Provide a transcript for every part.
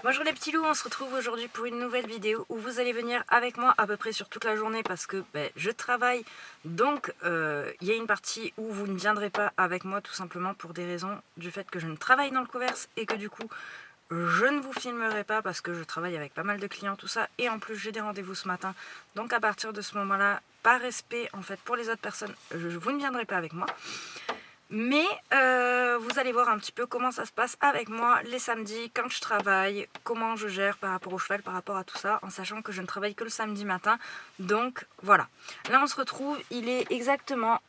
Bonjour les petits loups, on se retrouve aujourd'hui pour une nouvelle vidéo où vous allez venir avec moi à peu près sur toute la journée parce que je travaille. Donc il y a une partie où vous ne viendrez pas avec moi tout simplement pour des raisons du fait que je ne travaille dans le commerce et que du coup je ne vous filmerai pas parce que je travaille avec pas mal de clients, tout ça. Et en plus j'ai des rendez-vous ce matin. Donc à partir de ce moment-là, par respect en fait pour les autres personnes, vous ne viendrez pas avec moi. Mais vous allez voir un petit peu comment ça se passe avec moi les samedis quand je travaille, comment je gère par rapport au cheval, par rapport à tout ça, en sachant que je ne travaille que le samedi matin. Donc voilà, là on se retrouve, il est exactement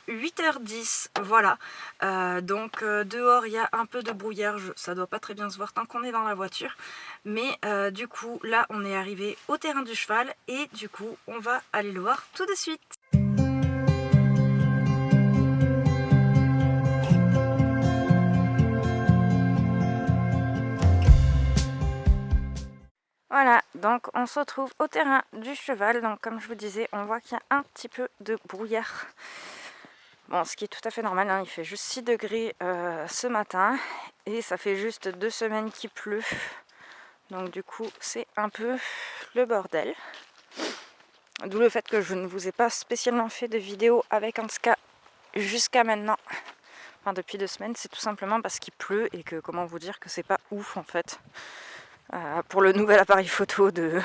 8h10, voilà. Dehors il y a un peu de brouillard, ça doit pas très bien se voir tant qu'on est dans la voiture. Mais du coup là on est arrivé au terrain du cheval et du coup on va aller le voir tout de suite. Voilà, donc on se retrouve au terrain du cheval. Donc comme je vous disais, on voit qu'il y a un petit peu de brouillard. Bon, ce qui est tout à fait normal, hein, il fait juste 6 degrés ce matin. Et ça fait juste 2 semaines qu'il pleut. Donc du coup, c'est un peu le bordel. D'où le fait que je ne vous ai pas spécialement fait de vidéo avec Anska jusqu'à maintenant. Enfin, depuis 2 semaines, c'est tout simplement parce qu'il pleut et que, comment vous dire, que c'est pas ouf en fait. Pour le nouvel appareil photo de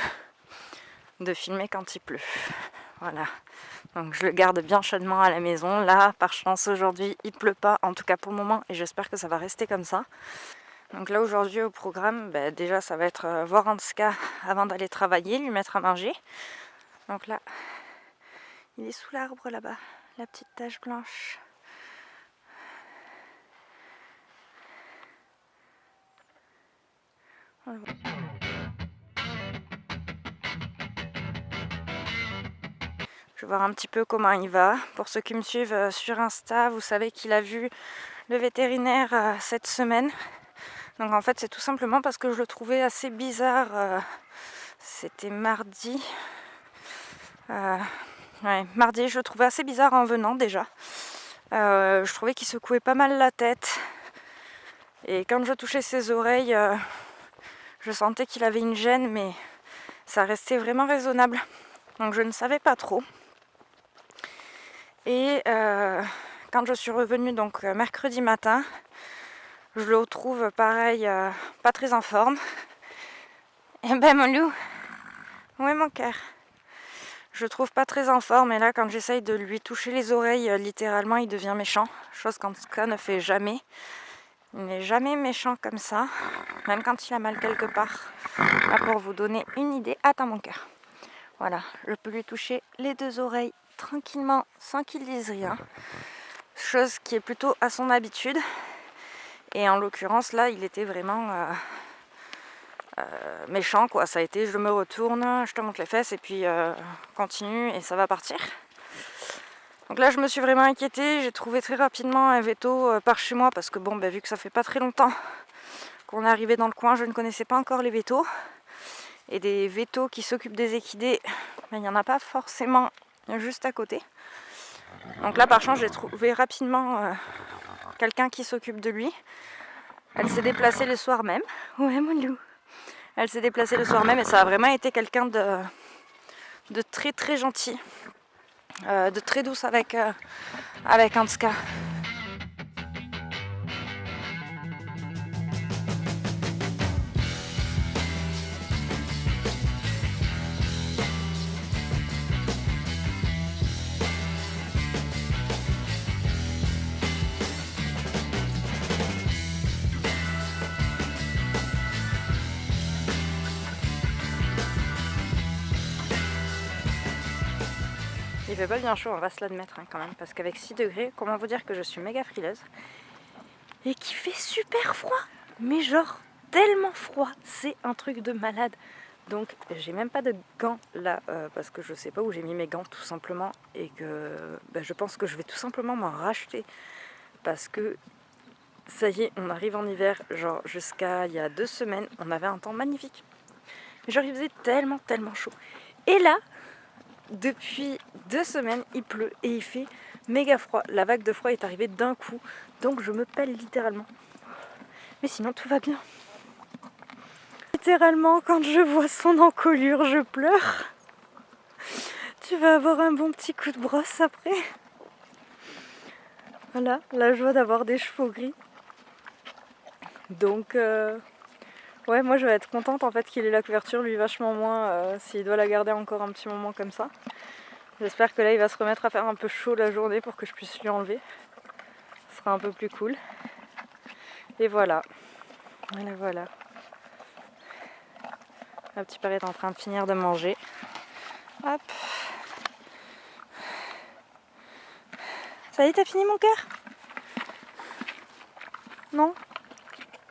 filmer quand il pleut. Voilà. Donc je le garde bien chaudement à la maison. Là, par chance, aujourd'hui, il pleut pas, en tout cas pour le moment, et j'espère que ça va rester comme ça. Donc là, aujourd'hui, au programme, déjà, ça va être voir Anska avant d'aller travailler, lui mettre à manger. Donc là, il est sous l'arbre là-bas, la petite tache blanche. Voilà. Je vais voir un petit peu comment il va. Pour ceux qui me suivent sur Insta, vous savez qu'il a vu le vétérinaire cette semaine. Donc en fait c'est tout simplement parce que je le trouvais assez bizarre. C'était mardi. Mardi, je le trouvais assez bizarre en venant déjà. Je trouvais qu'il secouait pas mal la tête. Et quand je touchais ses oreilles, je sentais qu'il avait une gêne, mais ça restait vraiment raisonnable. Donc je ne savais pas trop. Et quand je suis revenue donc mercredi matin, je le retrouve pareil, pas très en forme. Et mon loup, où est mon cœur? Je le trouve pas très en forme et là quand j'essaye de lui toucher les oreilles, littéralement il devient méchant. Chose qu'Anska ne fait jamais. Il n'est jamais méchant comme ça, même quand il a mal quelque part. Là pour vous donner une idée, attends mon cœur. Voilà, je peux lui toucher les 2 oreilles tranquillement sans qu'il dise rien. Chose qui est plutôt à son habitude. Et en l'occurrence là il était vraiment méchant quoi. Ça a été je me retourne, je te montre les fesses et puis continue et ça va partir. Donc là je me suis vraiment inquiétée. J'ai trouvé très rapidement un veto par chez moi parce que vu que ça fait pas très longtemps qu'on est arrivé dans le coin, je ne connaissais pas encore les vétos. Et des vétos qui s'occupent des équidés, il n'y en a pas forcément juste à côté. Donc là par chance j'ai trouvé rapidement quelqu'un qui s'occupe de lui. Elle s'est déplacée le soir même. Ouais mon loup. Elle s'est déplacée le soir même et ça a vraiment été quelqu'un de très très gentil, de très douce avec Anska. Il fait pas bien chaud, on va se l'admettre quand même, parce qu'avec 6 degrés, comment vous dire que je suis méga frileuse et qu'il fait super froid, mais genre tellement froid, c'est un truc de malade. Donc j'ai même pas de gants là, parce que je sais pas où j'ai mis mes gants tout simplement, et que je pense que je vais tout simplement m'en racheter, parce que ça y est, on arrive en hiver, genre jusqu'à il y a 2 semaines, on avait un temps magnifique. Mais genre il faisait tellement chaud. Et là, depuis 2 semaines, il pleut et il fait méga froid. La vague de froid est arrivée d'un coup, donc je me pèle littéralement. Mais sinon, tout va bien. littéralement, quand je vois son encolure, je pleure. Tu vas avoir un bon petit coup de brosse après. Voilà, la joie d'avoir des chevaux gris. Donc, ouais, moi je vais être contente en fait qu'il ait la couverture, lui vachement moins s'il doit la garder encore un petit moment comme ça. J'espère que là il va se remettre à faire un peu chaud la journée pour que je puisse lui enlever. Ce sera un peu plus cool. Et voilà. Voilà. La petite père est en train de finir de manger. Hop. Ça y est, t'as fini mon cœur? Non?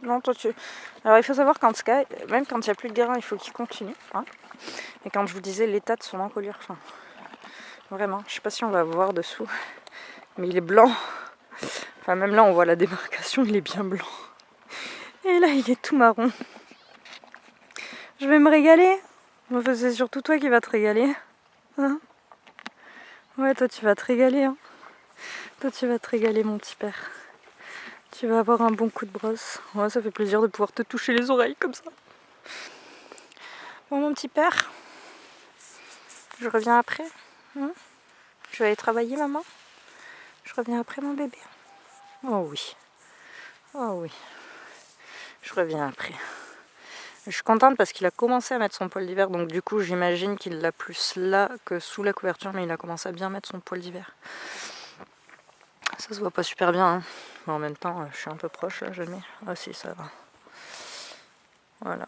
Non, toi tu... Alors il faut savoir qu'en tout cas, même quand il n'y a plus de grain, il faut qu'il continue. Hein. Et quand je vous disais l'état de son encolure, enfin, vraiment, je sais pas si on va voir dessous, mais il est blanc. Enfin même là on voit la démarcation, il est bien blanc. Et là il est tout marron. Je vais me régaler. Enfin, c'est surtout toi qui vas te régaler. Hein? Ouais, toi tu vas te régaler. Hein. Toi tu vas te régaler mon petit père. Tu vas avoir un bon coup de brosse. Ouais, ça fait plaisir de pouvoir te toucher les oreilles comme ça. Bon mon petit père, je reviens après. Hein? Je vais aller travailler maman. Je reviens après mon bébé. Oh oui. Oh oui. Je reviens après. Je suis contente parce qu'il a commencé à mettre son poil d'hiver, donc du coup j'imagine qu'il l'a plus là que sous la couverture, mais il a commencé à bien mettre son poil d'hiver. Ça se voit pas super bien, hein. Mais en même temps je suis un peu proche là, je le mets. Ah si, ça va. Voilà.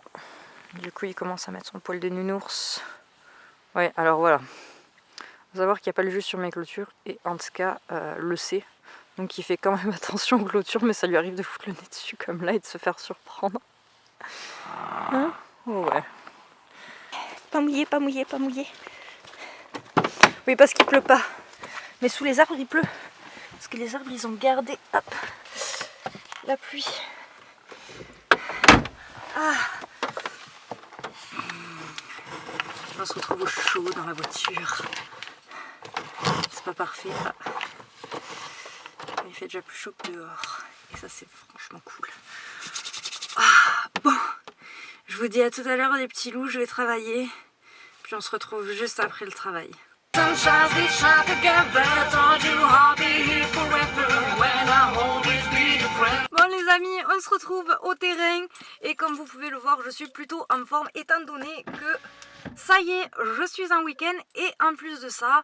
Du coup il commence à mettre son poil de nounours. Ouais, alors voilà. Faut savoir qu'il n'y a pas le jus sur mes clôtures, et en tout cas le sait. Donc il fait quand même attention aux clôtures, mais ça lui arrive de foutre le nez dessus comme là et de se faire surprendre. Hein? Oh ouais. Pas mouillé, pas mouillé, pas mouillé. Oui, parce qu'il pleut pas. Mais sous les arbres, il pleut. Parce que les arbres, ils ont gardé, hop, la pluie. Ah. On se retrouve au chaud dans la voiture. C'est pas parfait là. Mais il fait déjà plus chaud que dehors. Et ça, c'est franchement cool. Ah, bon. Je vous dis à tout à l'heure les petits loups, je vais travailler. Puis on se retrouve juste après le travail. Bon les amis, on se retrouve au terrain. Et comme vous pouvez le voir, je suis plutôt en forme étant donné que ça y est, je suis en week-end. Et en plus de ça,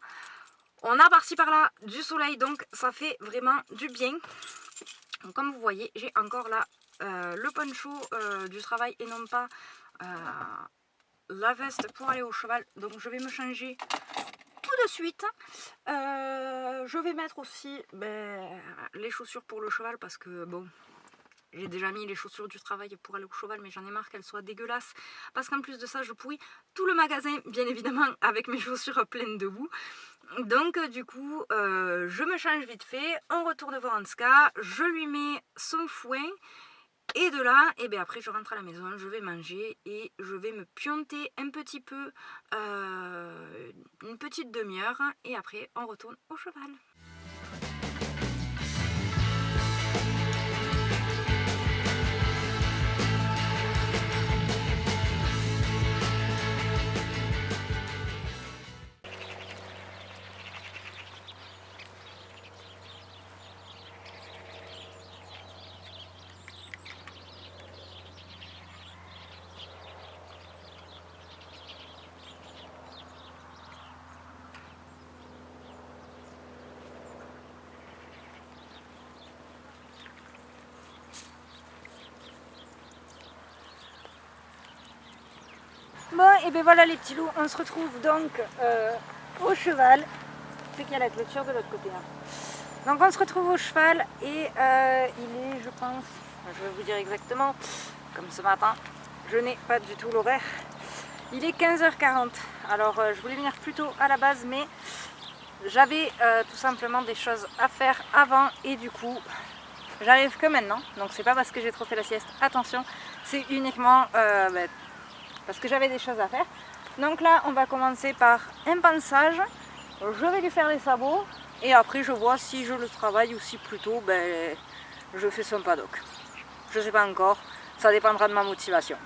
on a par-ci par-là du soleil, donc ça fait vraiment du bien. Donc, comme vous voyez, j'ai encore là le poncho du travail et non pas la veste pour aller au cheval. Donc je vais me changer tout de suite. Je vais mettre aussi les chaussures pour le cheval parce que bon, j'ai déjà mis les chaussures du travail pour aller au cheval, mais j'en ai marre qu'elles soient dégueulasses parce qu'en plus de ça je pourris tout le magasin bien évidemment avec mes chaussures pleines de boue. Donc du coup je me change vite fait, on retourne voir Anska, je lui mets son fouet. Et de là, et bien après je rentre à la maison, je vais manger et je vais me pionter un petit peu, une petite demi-heure, et après on retourne au cheval. Bon, et bien voilà les petits loups, on se retrouve donc au cheval. C'est qu'il y a la clôture de l'autre côté. Hein. Donc on se retrouve au cheval et il est, je pense, je vais vous dire exactement, comme ce matin, je n'ai pas du tout l'horaire. Il est 15h40. Alors je voulais venir plus tôt à la base, mais j'avais tout simplement des choses à faire avant et du coup j'arrive que maintenant. Donc c'est pas parce que j'ai trop fait la sieste, attention, c'est uniquement parce que j'avais des choses à faire. Donc là on va commencer par un pansage. Je vais lui faire les sabots et après je vois si je le travaille ou si plutôt je fais son paddock. Je sais pas encore, ça dépendra de ma motivation.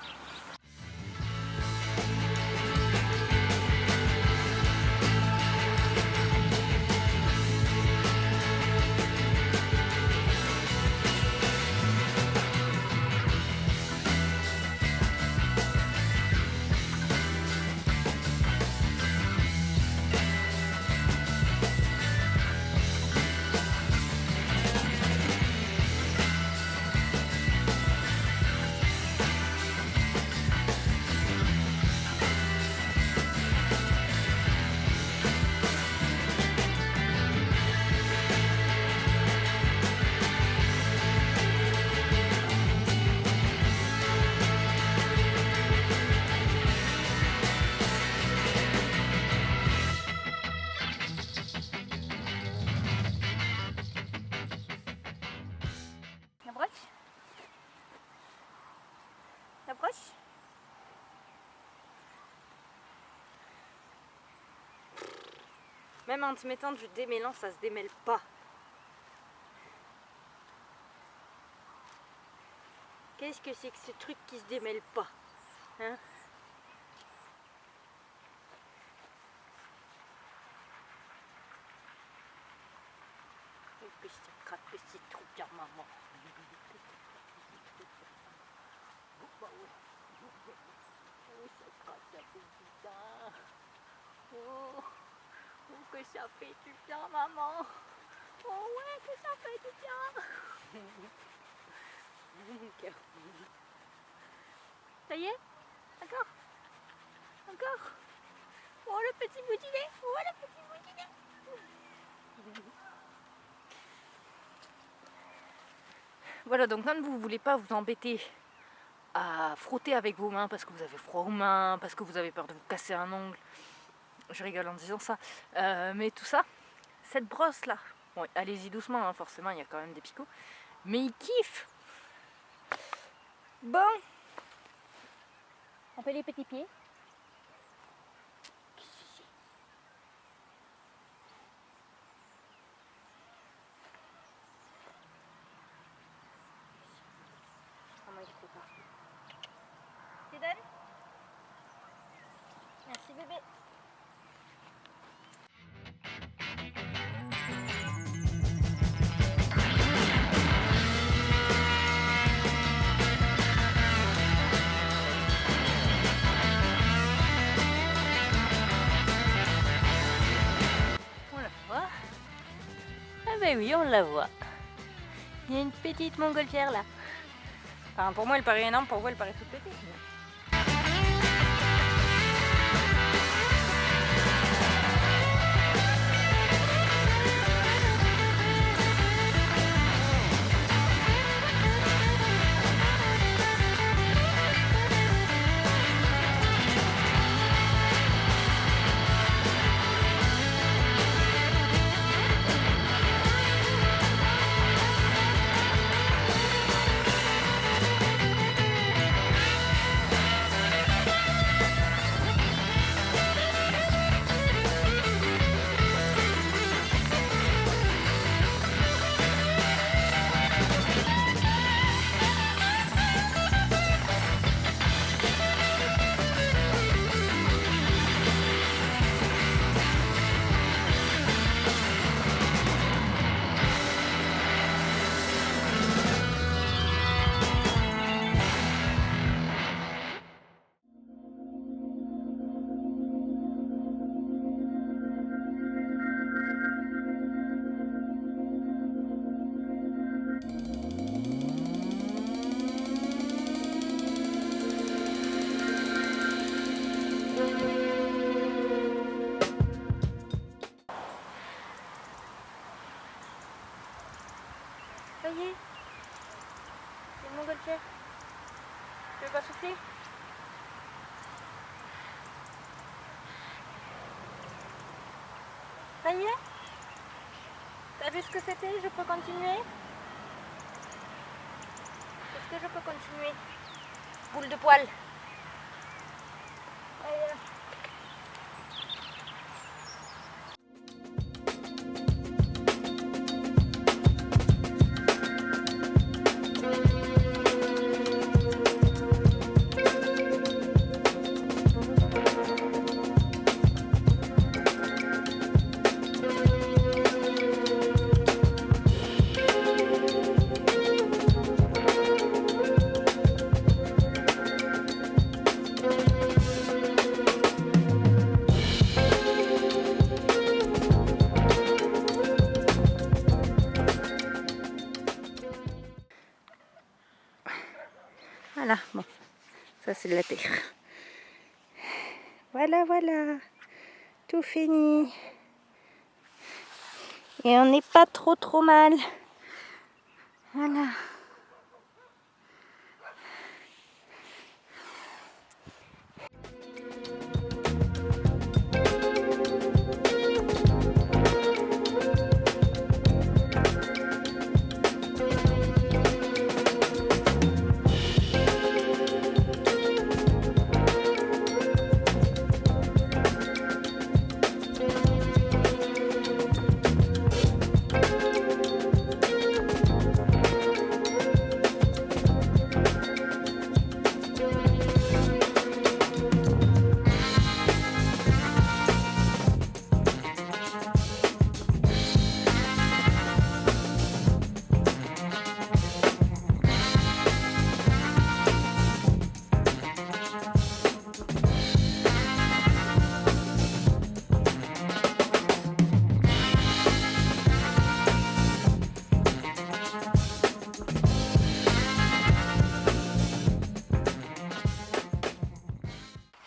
Même en te mettant du démêlant, ça se démêle pas. Qu'est-ce que c'est que ce truc qui se démêle pas, hein? Oh, que ça craque, que c'est trop bien, maman. Oh, bah ouais. Oh, ça craque, ça fait du bien. Oh, oh, que ça fait du bien, maman. Oh ouais, que ça fait du bien. Mon cœur. Ça y est? Encore? Encore? Oh le petit boudinet! Oh le petit boudinet! Voilà, donc quand vous ne voulez pas vous embêter à frotter avec vos mains parce que vous avez froid aux mains, parce que vous avez peur de vous casser un ongle, je rigole en disant ça, mais tout ça, cette brosse là, bon, allez-y doucement, hein, forcément il y a quand même des picots, mais il kiffe. Bon, on fait les petits pieds. Tu donnes? Merci bébé. On la voit? Ah ben oui, on la voit. Il y a une petite montgolfière là. Enfin, pour moi elle paraît énorme, pour vous elle paraît toute petite. Ça y est, c'est une montgolfière. Tu veux pas souffler? Ça y est? T'as vu ce que c'était? Je peux continuer? Est-ce que je peux continuer? Boule de poil. Allez. Voilà, bon, ça c'est de la terre. Voilà, voilà, tout fini. Et on n'est pas trop mal. Voilà.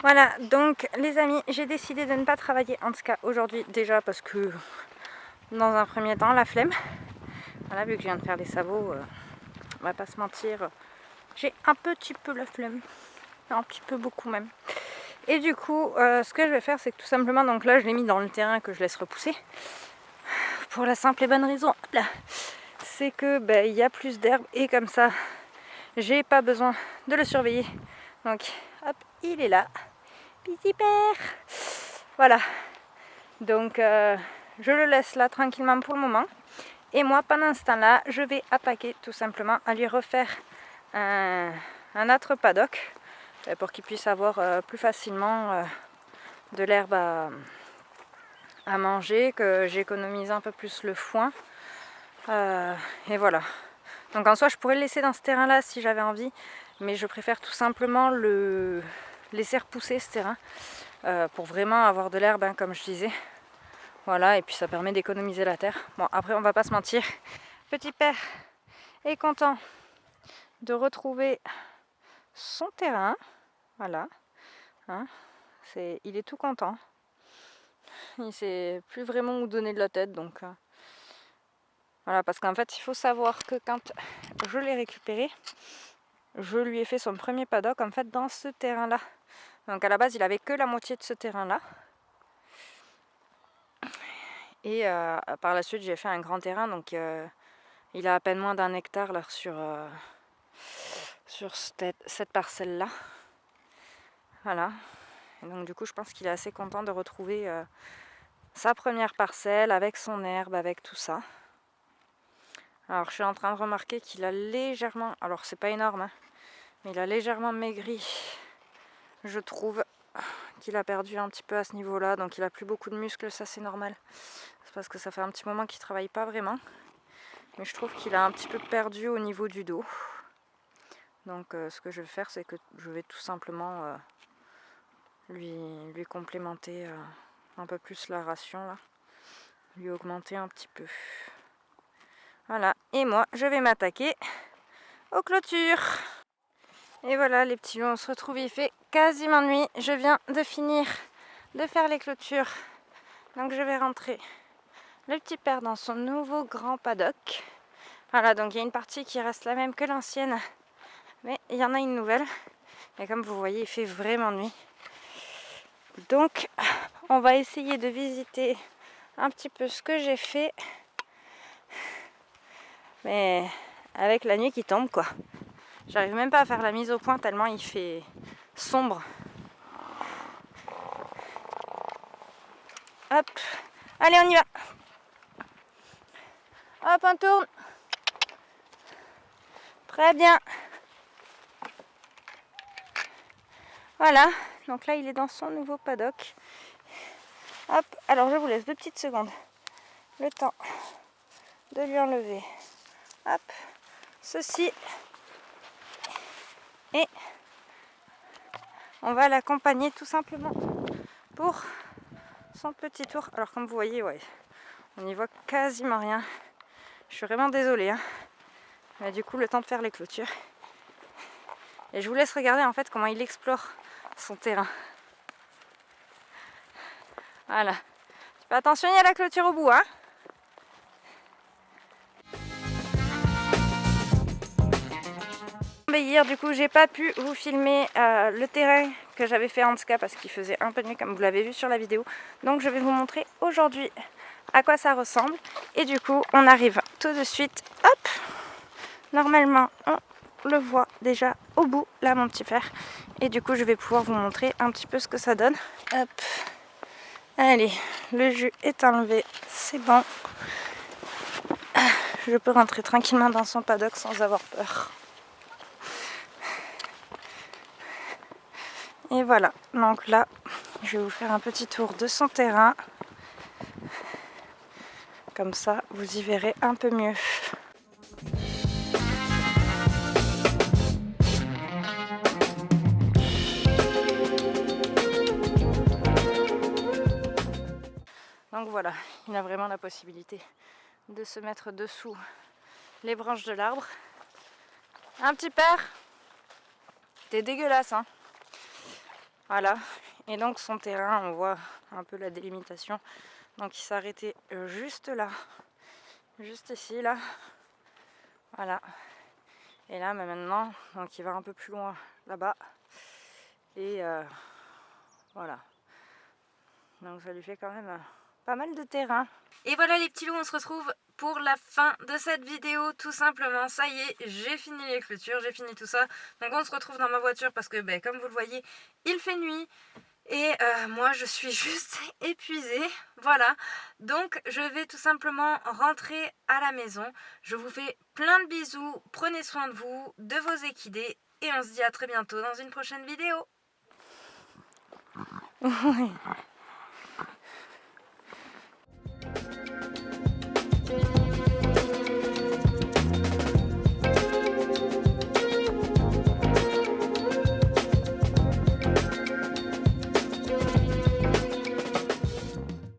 Voilà, donc les amis, j'ai décidé de ne pas travailler en tout cas aujourd'hui, déjà parce que dans un premier temps la flemme. Voilà, vu que je viens de faire les sabots, on va pas se mentir, j'ai un petit peu la flemme, un petit peu beaucoup même. Et du coup, ce que je vais faire, c'est que tout simplement, donc là je l'ai mis dans le terrain que je laisse repousser, pour la simple et bonne raison, là, c'est que il y a plus d'herbe et comme ça, j'ai pas besoin de le surveiller. Donc, hop, il est là, petit père. Voilà. Donc, je le laisse là tranquillement pour le moment. Et moi, pendant ce temps-là, je vais attaquer tout simplement à lui refaire un autre paddock pour qu'il puisse avoir plus facilement de l'herbe à manger, que j'économise un peu plus le foin. Et voilà. Donc en soi, je pourrais le laisser dans ce terrain-là si j'avais envie, mais je préfère tout simplement le laisser repousser ce terrain pour vraiment avoir de l'herbe, hein, comme je disais. Voilà, et puis ça permet d'économiser la terre. Bon, après, on va pas se mentir. Petit père est content de retrouver son terrain. Voilà. Hein, il est tout content. Il sait plus vraiment où donner de la tête, donc... Voilà, parce qu'en fait, il faut savoir que quand je l'ai récupéré, je lui ai fait son premier paddock en fait dans ce terrain-là. Donc à la base, il avait que la moitié de ce terrain-là. Et par la suite, j'ai fait un grand terrain, donc il a à peine moins d'1 hectare là, sur cette parcelle-là. Voilà. Et donc du coup, je pense qu'il est assez content de retrouver sa première parcelle avec son herbe, avec tout ça. Alors je suis en train de remarquer qu'il a légèrement, alors c'est pas énorme, hein, mais il a légèrement maigri. Je trouve qu'il a perdu un petit peu à ce niveau-là, donc il a plus beaucoup de muscles, ça c'est normal. C'est parce que ça fait un petit moment qu'il travaille pas vraiment. Mais je trouve qu'il a un petit peu perdu au niveau du dos. Donc ce que je vais faire, c'est que je vais tout simplement lui complémenter un peu plus la ration là. Lui augmenter un petit peu. Voilà, et moi je vais m'attaquer aux clôtures. Et voilà les petits loups, on se retrouve, il fait quasiment nuit. Je viens de finir de faire les clôtures. Donc je vais rentrer le petit père dans son nouveau grand paddock. Voilà, donc il y a une partie qui reste la même que l'ancienne, mais il y en a une nouvelle. Et comme vous voyez, il fait vraiment nuit. Donc on va essayer de visiter un petit peu ce que j'ai fait. Mais avec la nuit qui tombe, quoi. J'arrive même pas à faire la mise au point tellement il fait sombre. Hop, allez on y va. Hop, on tourne. Très bien. Voilà, donc là il est dans son nouveau paddock. Hop, alors je vous laisse 2 petites secondes. Le temps de lui enlever. Hop, ceci. Et on va l'accompagner tout simplement pour son petit tour. Alors comme vous voyez, ouais, on n'y voit quasiment rien. Je suis vraiment désolée, hein. Mais du coup, le temps de faire les clôtures. Et je vous laisse regarder en fait comment il explore son terrain. Voilà. Tu fais attention, il y a la clôture au bout, hein. Hier, du coup, j'ai pas pu vous filmer le terrain que j'avais fait en tout cas parce qu'il faisait un peu de nuit comme vous l'avez vu sur la vidéo. Donc je vais vous montrer aujourd'hui à quoi ça ressemble. Et du coup, on arrive tout de suite. Hop! Normalement, on le voit déjà au bout, là, mon petit frère. Et du coup, je vais pouvoir vous montrer un petit peu ce que ça donne. Hop! Allez, le jus est enlevé, c'est bon. Je peux rentrer tranquillement dans son paddock sans avoir peur. Et voilà, donc là, je vais vous faire un petit tour de son terrain. Comme ça, vous y verrez un peu mieux. Donc voilà, il a vraiment la possibilité de se mettre dessous les branches de l'arbre. Un petit père, t'es dégueulasse, hein. Voilà, et donc son terrain, on voit un peu la délimitation. Donc il s'arrêtait juste là, juste ici, là. Voilà. Et là, maintenant, donc il va un peu plus loin là-bas. Et voilà. Donc ça lui fait quand même pas mal de terrain. Et voilà les petits loups, on se retrouve pour la fin de cette vidéo, tout simplement. Ça y est, j'ai fini les clôtures, j'ai fini tout ça. Donc on se retrouve dans ma voiture parce que, comme vous le voyez, il fait nuit. Et moi je suis juste épuisée, voilà. Donc je vais tout simplement rentrer à la maison. Je vous fais plein de bisous, prenez soin de vous, de vos équidés. Et on se dit à très bientôt dans une prochaine vidéo.